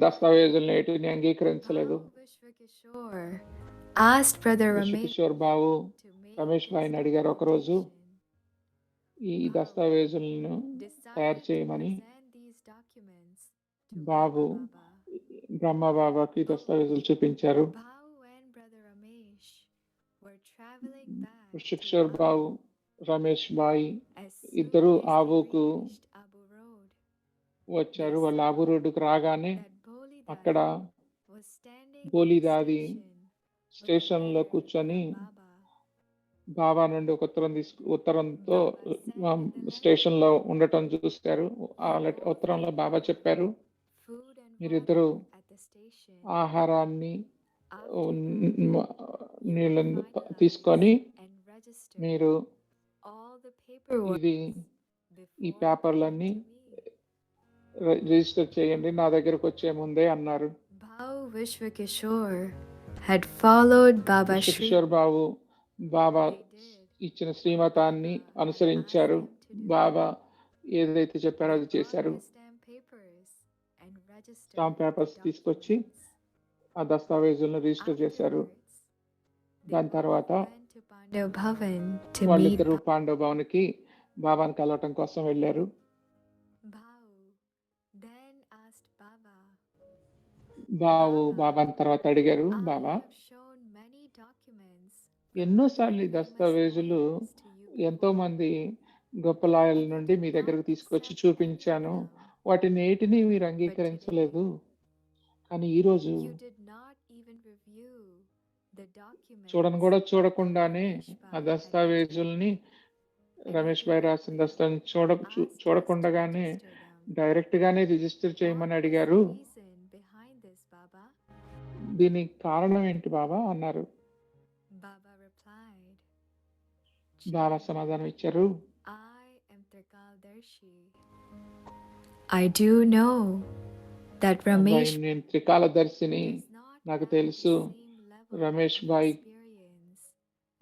S4: దస్తావేజులను ఏటిని అంగీకరించలేదు.
S3: Vishwakishore asked Brother Ramesh
S4: విశ్వకిషోర్ Babu
S3: to make
S4: Ramesh భాయ్ని అడిగారు ఒకరోజు ఈ దస్తావేజులను తయారు చేయమని.
S3: these documents to
S4: బాబు బ్రహ్మ బాబాకి దస్తావేజులు చూపించారు.
S3: Bhau and Brother Ramesh were traveling back to
S4: విశ్వకిషోర్ Babu Ramesh Bhai
S3: as
S4: ఇద్దరు
S3: soon as they
S4: ఆవుకు
S3: reached Abu Road.
S4: వచ్చారు. వాళ్ళు ఆబు రోడ్డుకు రాగానే
S3: That Boli
S4: అక్కడ
S3: was standing
S4: బోలిదాది
S3: at the station
S4: స్టేషన్లో కూర్చొని
S3: Baba.
S4: బాబా నుండి ఒక ఉత్తరంతో స్టేషన్లో ఉండటం చూశారు. ఆ ఉత్తరంలో బాబా చెప్పారు,
S3: Food and
S4: మీరిద్దరూ
S3: water at the station.
S4: ఆహారాన్ని
S3: After
S4: నీళ్ళని తీసుకొని
S3: and register
S4: మీరు
S3: all the paperwork
S4: ఇది ఈ
S3: before
S4: పేపర్లన్నీ
S3: coming to me.
S4: Register చేయండి నా దగ్గరకు వచ్చే ముందే అన్నారు.
S3: Bhau Vishwakishore had followed Baba Shri.
S4: విశ్వకిషోర్ Babu Baba
S3: They did.
S4: ఇచ్చిన శ్రీమతాన్ని అనుసరించారు. బాబా ఏదైతే చెప్పారో అది
S3: They bought
S4: చేశారు.
S3: the stamp papers and registered
S4: stamp papers
S3: the
S4: తీసుకొచ్చి
S3: documents.
S4: ఆ దస్తావేజులను రిజిస్టర్ చేశారు.
S3: Afterwards, they
S4: దాని తర్వాత
S3: went to Pandav Bhavan to meet
S4: వాళ్ళిద్దరూ పాండవ భవన్కి బాబాని కలవటం కోసం వెళ్ళారు.
S3: Bhau. Then asked Baba,
S4: బాబు బాబాని తర్వాత అడిగారు,
S3: I
S4: Baba
S3: have shown many documents
S4: ఎన్నోసార్లు ఈ దస్తావేజులు ఎంతో మంది గొప్ప లాయర్ల నుండి మీ దగ్గరకు తీసుకొచ్చి చూపించాను, వాటిని ఏటిని మీరు అంగీకరించలేదు. కానీ ఈరోజు
S3: you did not even review the documents.
S4: కూడా చూడకుండానే ఆ దస్తావేజుల్ని రమేష్ భాయ్ రాసిన దస్తావేజులు చూడకుండానే డైరెక్ట్ గానే రిజిస్టర్ చేయమని అడిగారు.
S3: Behind this, Baba?
S4: దీనికి కారణం ఏంటి బాబా అన్నారు.
S3: Baba replied,
S4: బాబా సమాధానం ఇచ్చారు,
S3: I am Trikaldarshi. I do know that Ramesh
S4: నేను త్రికాలదర్శిని,
S3: does not
S4: నాకు
S3: have
S4: తెలుసు
S3: the same level
S4: Ramesh
S3: of
S4: Bhai
S3: experience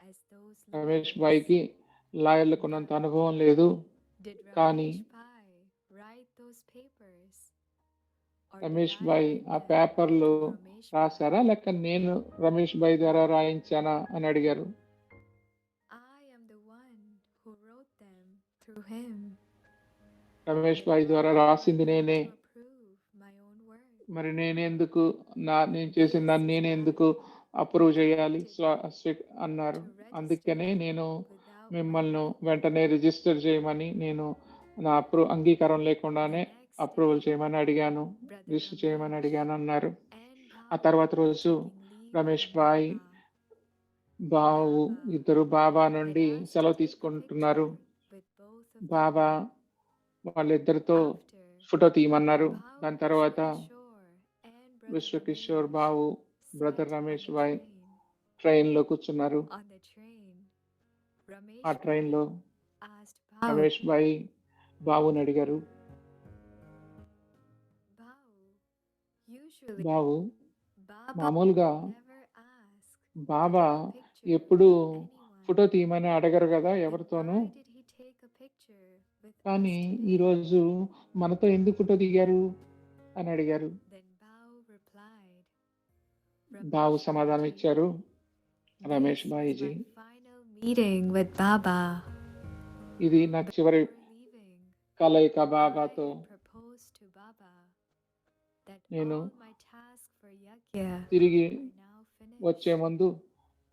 S3: as those
S4: Ramesh
S3: lawyers.
S4: భాయ్కి లాయర్లకు ఉన్నంత అనుభవం లేదు.
S3: Did
S4: కానీ
S3: Ramesh Bhai write those papers? Or did
S4: Ramesh
S3: I
S4: Bhai
S3: write
S4: ఆ
S3: them
S4: పేపర్లు
S3: to Ramesh Bhai?
S4: రాశారా లేక నేను రమేష్ భాయ్ ద్వారా రాయించానా అని అడిగారు.
S3: I am the one who wrote them through him.
S4: Ramesh భాయ్ ద్వారా రాసింది నేనే,
S3: To approve my own work.
S4: మరి నేనెందుకు నేను చేసిన దాన్ని నేనే ఎందుకు అప్రూవ్ చేయాలి అన్నారు. అందుకనే నేను
S3: Without
S4: మిమ్మల్ని వెంటనే రిజిస్టర్ చేయమని, నేను నా అంగీకారం లేకుండానే అప్రూవల్ చేయమని అడిగాను, రిజిస్టర్ చేయమని అడిగాను అన్నారు. ఆ తర్వాత రోజు రమేష్ భాయ్ బాబు ఇద్దరు బాబా నుండి సెలవు తీసుకుంటున్నారు. బాబా వాళ్ళిద్దరితో ఫోటో తీయమన్నారు. దాని తర్వాత విశ్వకిషోర్ బాబు బ్రదర్ రమేష్ భాయ్ ట్రైన్లో కూర్చున్నారు. ఆ ట్రైన్లో రమేష్ భాయ్ బాబుని అడిగారు, బాబు మామూలుగా బాబా ఎప్పుడు ఫోటో తీయమని అడగరు కదా ఎవరితోనూ, కానీ ఈరోజు మనతో ఎందుకు ఫోటో దిగారు అని అడిగారు. బాబు సమాధానం ఇచ్చారు, రమేష్ భాయ్జీ
S3: meeting with Baba.
S4: ఇది నాకు చివరి కలయిక బాబాతో.
S3: Proposed to Baba that
S4: నేను
S3: all my tasks for Yagya
S4: తిరిగి
S3: are now finished.
S4: వచ్చే ముందు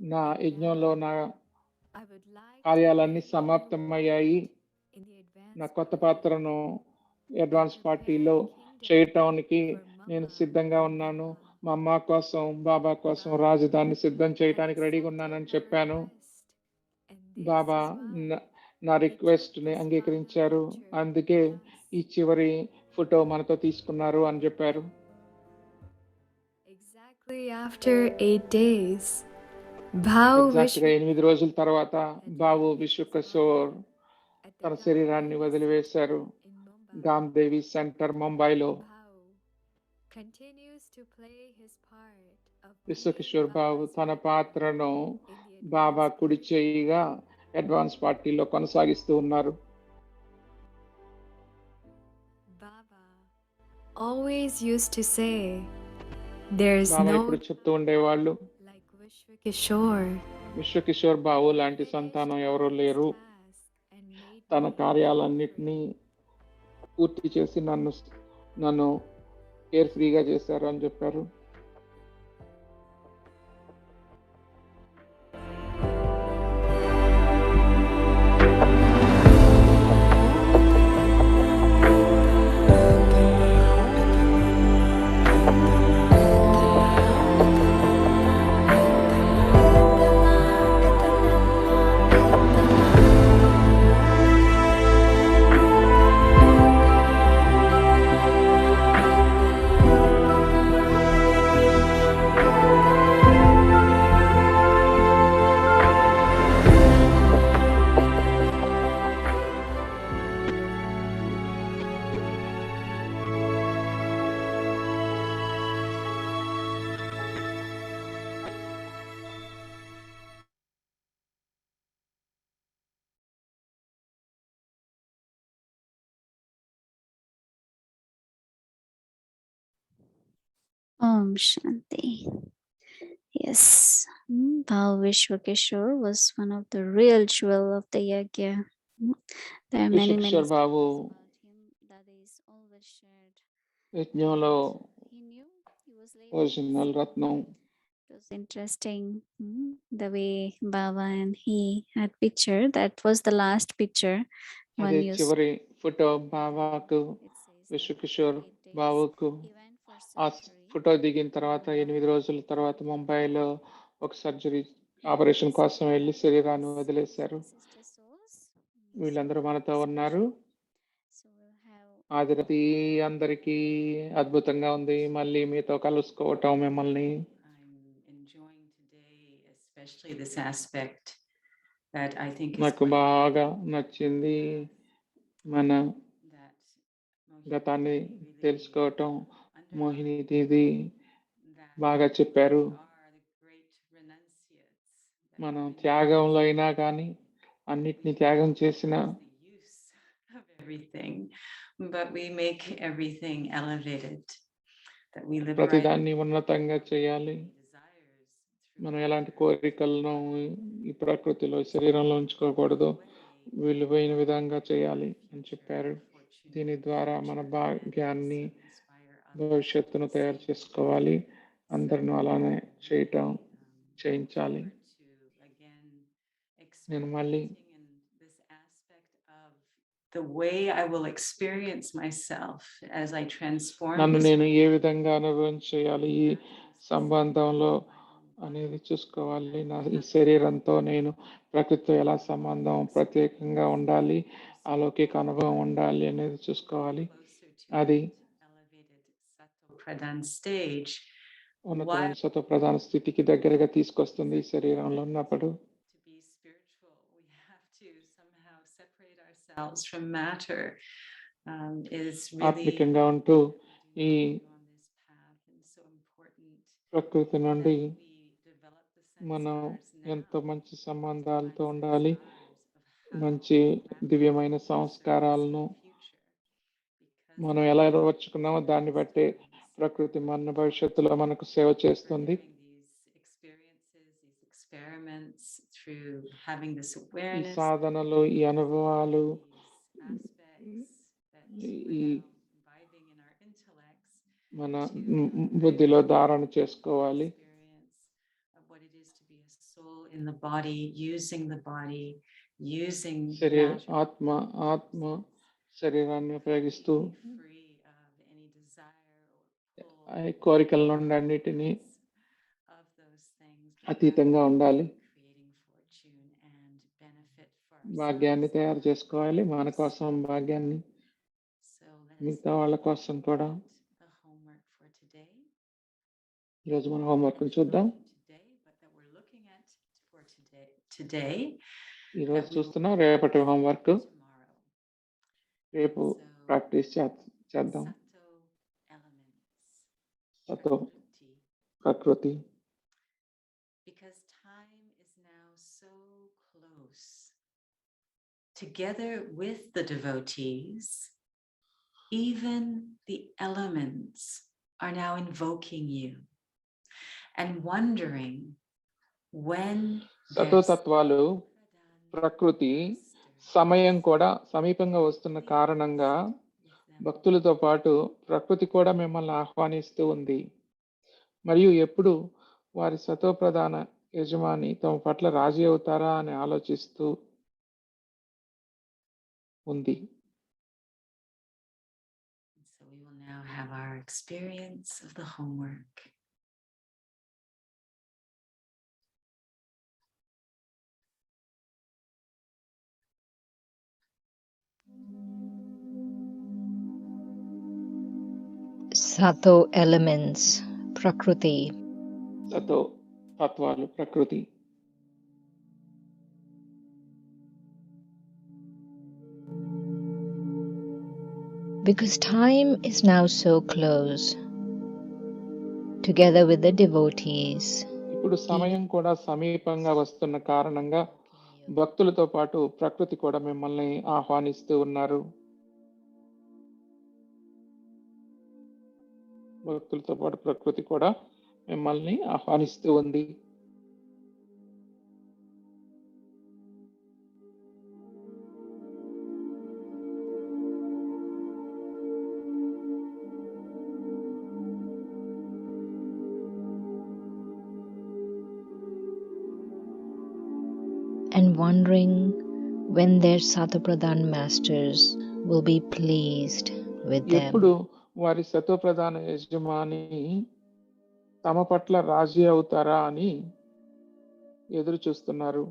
S4: నా యజ్ఞంలో నా
S3: I would like
S4: కార్యాలన్నీ సమాప్తమయ్యాయి.
S3: in the advance
S4: నా కొత్త పాత్రను అడ్వాన్స్ పార్టీలో చేయటానికి నేను సిద్ధంగా ఉన్నాను. మా అమ్మ కోసం, బాబా కోసం రాజధాని సిద్ధం చేయడానికి రెడీగా ఉన్నానని చెప్పాను. బాబా నా రిక్వెస్ట్ని అంగీకరించారు. అందుకే ఈ చివరి ఫోటో మనతో తీసుకున్నారు అని చెప్పారు.
S3: Exactly after 8 days, Bhau
S4: ఎగ్జాక్ట్గా 8 రోజుల తర్వాత బాబు విశ్వకిషోర్ తన శరీరాన్ని వదిలివేశారు. గామ్దేవి సెంటర్ ముంబైలో. విశ్వకిషోర్ బాబు తన పాత్రను బాబా కుడి చేయిగా అడ్వాన్స్ పార్టీలో కొనసాగిస్తూ ఉన్నారు.
S3: Baba always used to say, there's
S4: Baba
S3: no
S4: ఇప్పుడు చెప్తూ ఉండేవాళ్ళు,
S3: like Vishwakishore.
S4: విశ్వకిషోర్ బాబు లాంటి సంతానం ఎవరూ లేరు. తన కార్యాలన్నింటినీ పూర్తి చేసి నన్ను కేర్ ఫ్రీగా చేశారు అని చెప్పారు.
S1: Om Shanti. Yes, Bhau Vishwakishore was one of the real jewel of the yajna. There are many
S4: Vishwakishore Babu
S1: stories about him that is always shared.
S4: యజ్ఞంలో
S1: He knew he was late.
S4: Original Ratnam.
S1: It was interesting the way Baba and he had picture. That was the last picture.
S4: అదే
S1: One used.
S4: చివరి ఫోటో బాబాకు
S1: It says that
S4: విశ్వకిషోర్
S1: 8 days
S4: బాబుకు
S1: he went for
S4: ఆ
S1: surgery.
S4: ఫోటో దిగిన తర్వాత 8 రోజుల తర్వాత ముంబైలో ఒక సర్జరీ ఆపరేషన్ కోసం వెళ్ళి శరీరాన్ని వదిలేశారు.
S1: Sister souls.
S4: వీళ్ళందరూ మనతో ఉన్నారు.
S1: So we'll have
S4: ఆది రాత్రి అందరికీ అద్భుతంగా ఉంది మళ్ళీ మీతో కలుసుకోవటం మిమ్మల్ని.
S5: I'm enjoying today, especially this aspect that I think is
S4: నాకు
S5: quite
S4: బాగా నచ్చింది మన
S5: that
S4: గతాన్ని
S5: really
S4: తెలుసుకోవటం.
S5: underlined
S4: మోహిని దీది
S5: that
S4: బాగా చెప్పారు.
S5: we are the great renunciates, that
S4: మనం
S5: we
S4: త్యాగంలో అయినా కానీ అన్నిటినీ త్యాగం చేసిన
S5: the use of everything, but we make everything elevated, that we live right
S4: ప్రతిదాన్ని ఉన్నతంగా చేయాలి.
S5: desires
S4: మనం ఎలాంటి కోరికలను ఈ ప్రకృతిలో ఈ శరీరంలో ఉంచుకోకూడదు, విలువైన విధంగా చేయాలి అని చెప్పారు. దీని ద్వారా మన భాగ్యాన్ని భవిష్యత్తును తయారు చేసుకోవాలి. అందరిని అలానే చేయించాలి. నేను మళ్ళీ
S5: the way I will experience myself as I transform
S4: నన్ను
S5: this
S4: నేను ఏ విధంగా అనుభవించాలి ఈ సంబంధంలో అనేది చూసుకోవాలి. ఈ శరీరంతో నేను ప్రకృతితో ఎలా సంబంధం ప్రత్యేకంగా ఉండాలి, అలౌకిక అనుభవం ఉండాలి అనేది చూసుకోవాలి. అది
S5: Pradhan stage,
S4: ఉన్నతమైన సతో ప్రధాన స్థితికి దగ్గరగా తీసుకొస్తుంది. ఈ శరీరంలో ఉన్నప్పుడు
S5: to be spiritual, we have to somehow separate ourselves from matter. Is really
S4: ఆత్మికంగా ఉంటూ ఈ
S5: on this path, and so important
S4: ప్రకృతి నుండి
S5: that we develop the
S4: మనం
S5: sanskars
S4: ఎంతో
S5: now,
S4: మంచి సంబంధాలతో ఉండాలి.
S5: sanskars of how
S4: మంచి
S5: that
S4: దివ్యమైన
S5: will serve us
S4: సంస్కారాలను
S5: in the future. Because
S4: మనం ఎలా నిర్వర్చుకున్నామో దాన్ని బట్టే ప్రకృతి మన భవిష్యత్తులో మనకు సేవ చేస్తుంది.
S5: these experiences, these experiments, through having this
S4: ఈ
S5: awareness,
S4: సాధనలు, ఈ అనుభవాలు,
S5: these aspects that
S4: ఈ
S5: we're now imbibing in our intellects,
S4: మన
S5: to
S4: బుద్ధిలో ధారణ చేసుకోవాలి.
S5: experience of what it is to be a soul in the body, using
S4: శరీర
S5: matter,
S4: ఆత్మ శరీరాన్ని ఉపయోగిస్తూ
S5: free of any desire or pull
S4: ఆ కోరికల నుండి అన్నిటినీ
S5: of those things, but
S4: అతీతంగా
S5: rather
S4: ఉండాలి.
S5: creating fortune and benefit for
S4: భాగ్యాన్ని
S5: ourselves.
S4: తయారు చేసుకోవాలి, మన కోసం భాగ్యాన్ని,
S5: So let us
S4: మిగతా వాళ్ళ
S5: look
S4: కోసం కూడా.
S5: at the homework for today.
S4: ఈరోజు మన హోంవర్క్ చూద్దాం.
S5: Not today, but that we're looking at for today.
S4: ఈరోజు
S5: that we will
S4: చూస్తున్నాం, రేపటి హోంవర్క్
S5: tomorrow.
S4: రేపు
S5: So,
S4: ప్రాక్టీస్ చేద్దాం.
S5: Sato elements.
S4: సతో
S5: Prakriti.
S4: ప్రకృతి.
S5: Because time is now so close. Together with the devotees, even the elements are now invoking you and wondering when
S4: సతో
S5: their
S4: తత్వాలు, ప్రకృతి, సమయం కూడా సమీపంగా వస్తున్న కారణంగా భక్తులతో పాటు ప్రకృతి కూడా మిమ్మల్ని ఆహ్వానిస్తూ ఉంది. మరియు ఎప్పుడు వారి సతో ప్రధాన యజమాని తమ పట్ల రాజీ అవుతారా అని ఆలోచిస్తూ ఉంది.
S5: So we will now have our experience of the homework.
S6: Sato elements, Prakriti.
S4: సతో తత్వాలు, ప్రకృతి.
S6: Because time is now so close, together with the devotees,
S4: ఇప్పుడు సమయం కూడా సమీపంగా వస్తున్న కారణంగా భక్తులతో పాటు ప్రకృతి కూడా మిమ్మల్ని ఆహ్వానిస్తూ ఉన్నారు. భక్తులతో పాటు ప్రకృతి కూడా మిమ్మల్ని ఆహ్వానిస్తూ ఉంది.
S6: and wondering when their Satapradhan masters will be pleased with
S4: ఎప్పుడు
S6: them.
S4: వారి సతో ప్రధాన యజమాని తమ పట్ల రాజీ అవుతారా అని ఎదురు చూస్తున్నారు.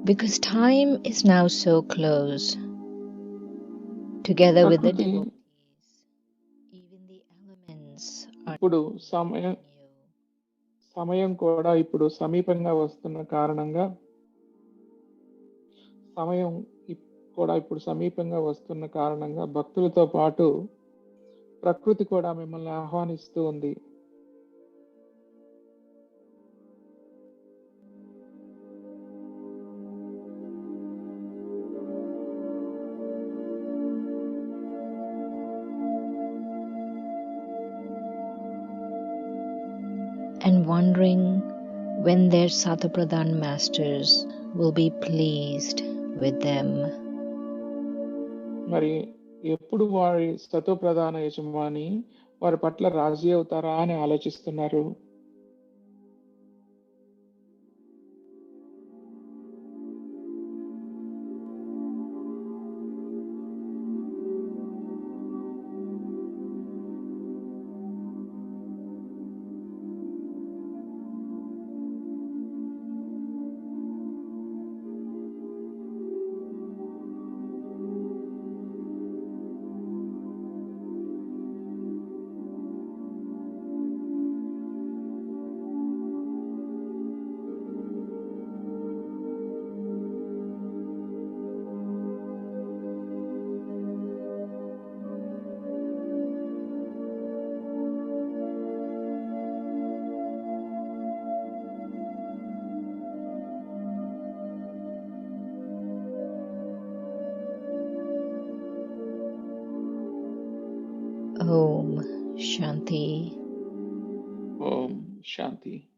S6: Because time is now so close, together with the
S4: ప్రకృతి
S6: devotees, even the elements are
S4: ఇప్పుడు
S6: invoking you.
S4: సమయం కూడా ఇప్పుడు సమీపంగా వస్తున్న కారణంగా భక్తులతో పాటు ప్రకృతి కూడా మిమ్మల్ని ఆహ్వానిస్తూ ఉంది.
S6: and wondering when their Satapradhan masters will be pleased with them.
S4: మరి ఎప్పుడు వారి సతో ప్రధాన యజమాని వారి పట్ల రాజీ అవుతారా అని ఆలోచిస్తున్నారు.
S6: Om Shanti.
S4: Om Shanti.